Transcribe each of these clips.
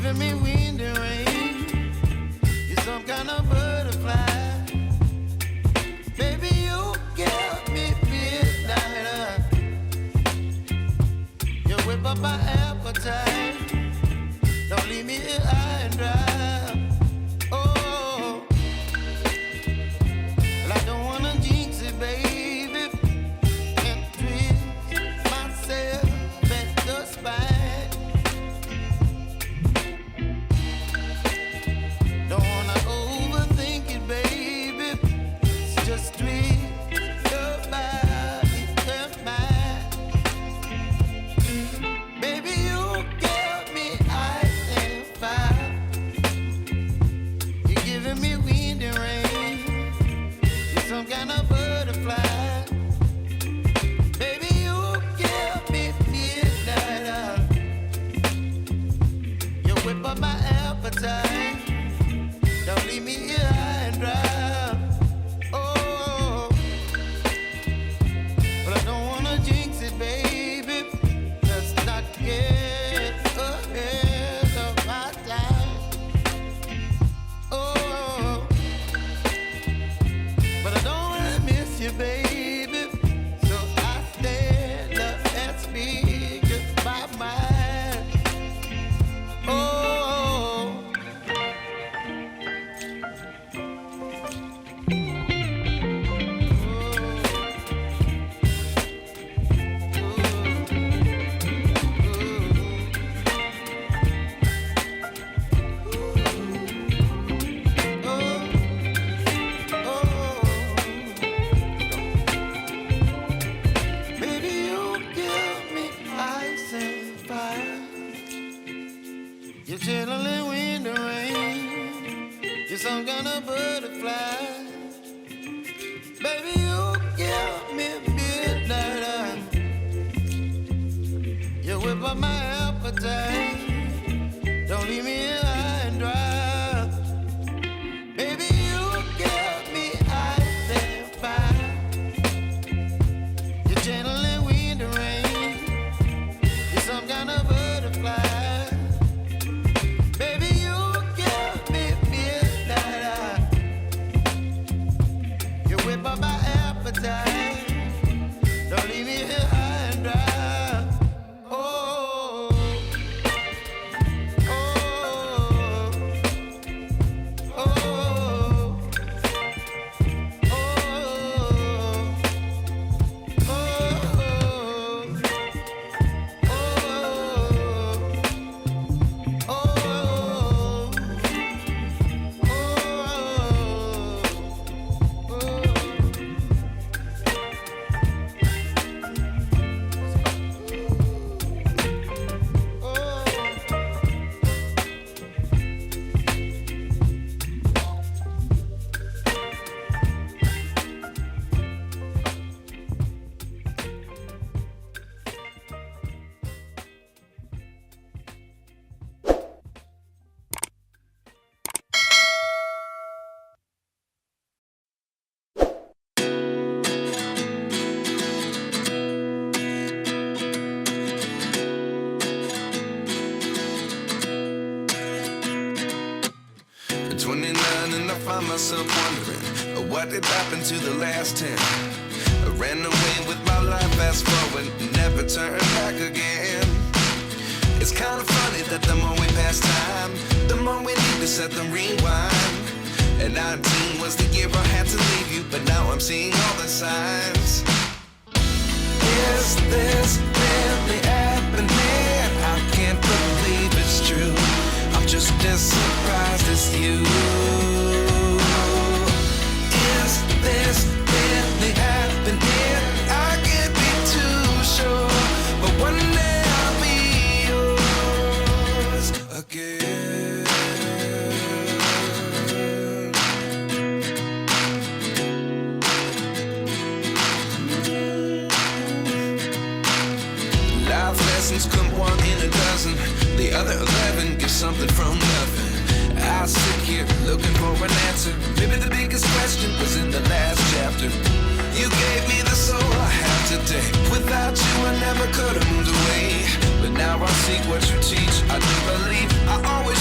giving me wind and rain. You're some kind of butterfly. Baby, you give me midnight. You whip up my appetite. Don't leave me here high and dry. Oh, well, I don't wanna jinx it, baby, and twist myself at the spine. Don't wanna overthink it, baby. It's just twist your body and mine. Baby, you give me ice and fire. You're giving me wind and rain. You're some kind of butterfly. Baby, you give me midnight. You whip up my appetite. Don't leave me here high and dry. Oh, but I don't wanna jinx it, baby. Let's not get ahead of my time. Oh, but I don't wanna miss you, baby. So I stand up and speak my mind. Oh. Baby, you give me ice and fire. You're chilling wind and rain. You're some kind of butterfly. Baby, you give me midnight. You whip up my appetite. Don't leave me here high and dry. Baby, you give me ice and fire. You're channeling wind and rain. You're some kind of butterfly. Baby, you give me midnight. You whip up my appetite. Don't leave me here high and dry. Oh, oh, oh, oh, At 29 and I find myself wondering what did happen to the last 10. I ran away with my life, fast forward, never turn back again. It's kind of funny that the more we pass time, the more we need to set them rewind. And 19 was the year I had to leave you, but now I'm seeing all the signs. Is this really happening? I can't believe it's true. I'm just as surprised as you. Is this really happening? I can't be too sure, but one day I'll be yours again. Life lessons come one in a dozen. The other 11 give something from nothing. I sit here looking for an answer. Maybe the biggest question was in the last chapter. You gave me the soul I have today. Without you I never could have moved away. But now I see what you teach. I do believe I always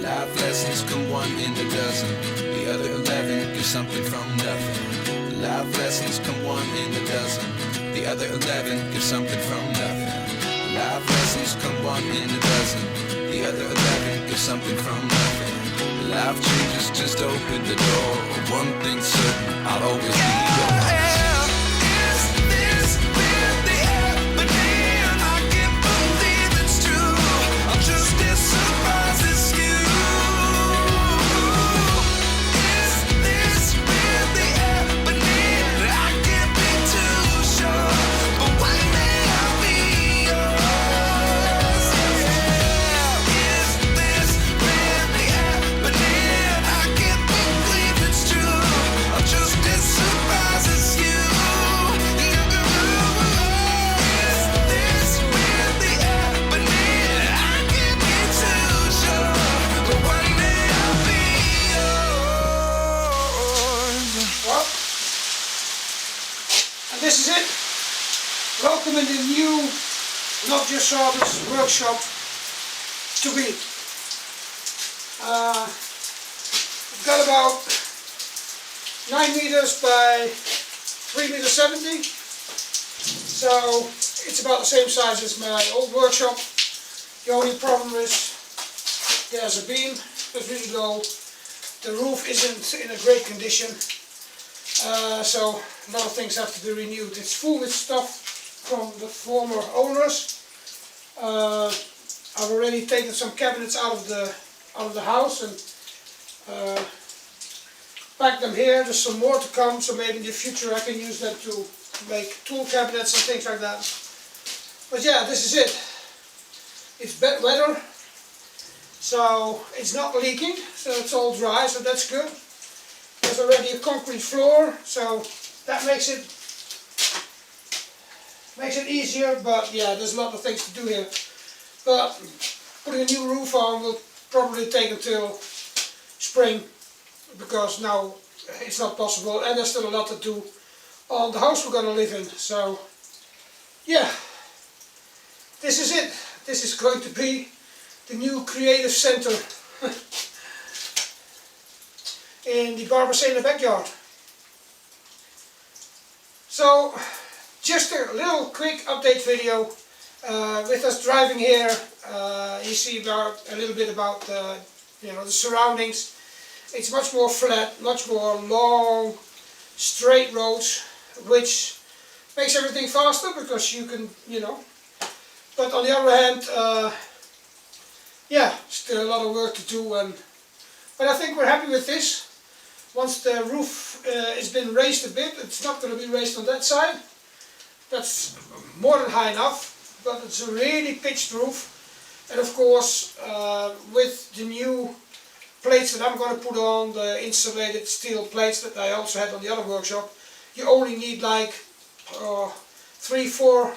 Life lessons come one in a dozen. The other 11 get something from nothing. Life lessons come one in a dozen. The other 11 get something from nothing. Life lessons come one in a dozen. The other 11 get something from nothing. Life changes just open the door. One thing's certain, I'll always be yours. This is it. Welcome in the new Not Just Sawdust workshop to be. I've got about 9 meters by 3.70 meters, so it's about the same size as my old workshop. The only problem is there's a beam that's really low. The roof isn't in a great condition. So a lot of things have to be renewed. It's full with stuff from the former owners. I've already taken some cabinets out of the house and packed them here. There's some more to come, so maybe in the future I can use them to make tool cabinets and things like that. But yeah, this is it. It's bad weather, so it's not leaking, so it's all dry, so that's good. There's already a concrete floor, so that makes it easier, but yeah, there's a lot of things to do here. But putting a new roof on will probably take until spring, because now it's not possible, and there's still a lot to do on the house we're going to live in. So yeah, this is it. This is going to be the new creative center in the Barbacena backyard. So just a little quick update video with us driving here. You see a little bit about the surroundings. It's much more flat, much more long, straight roads, which makes everything faster because you can, But on the other hand, yeah, still a lot of work to do. But I think we're happy with this. Once the roof has been raised a bit, it's not going to be raised on that side. That's more than high enough, but it's a really pitched roof. And of course, with the new plates that I'm going to put on, the insulated steel plates that I also had on the other workshop, you only need like 3-4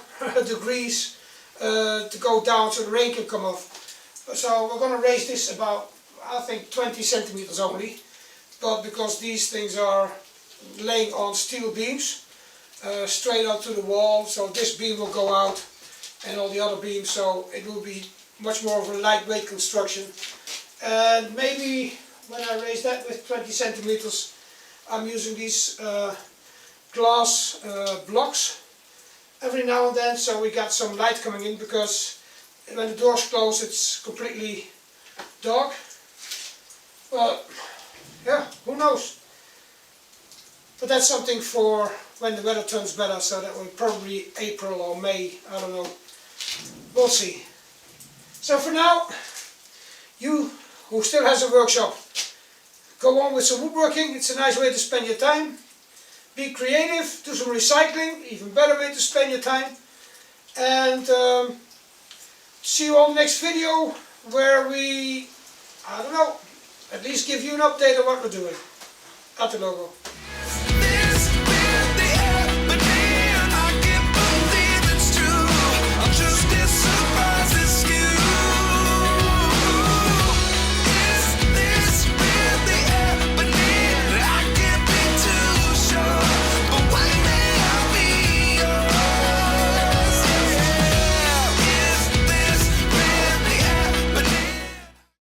degrees to go down so the rain can come off. So we're going to raise this about, I think, 20 centimeters only. But because these things are laying on steel beams straight out to the wall, so this beam will go out and all the other beams, so it will be much more of a lightweight construction. And maybe when I raise that with 20 centimeters, I'm using these glass blocks every now and then, so we got some light coming in, because when the doors close it's completely dark. Well, yeah, who knows? But that's something for when the weather turns better, so that will probably April or May, I don't know. We'll see. So for now, you who still has a workshop, go on with some woodworking. It's a nice way to spend your time. Be creative, do some recycling, even better way to spend your time. And see you on the next video, where we, I don't know, at least give you an update on what we're doing. At the logo.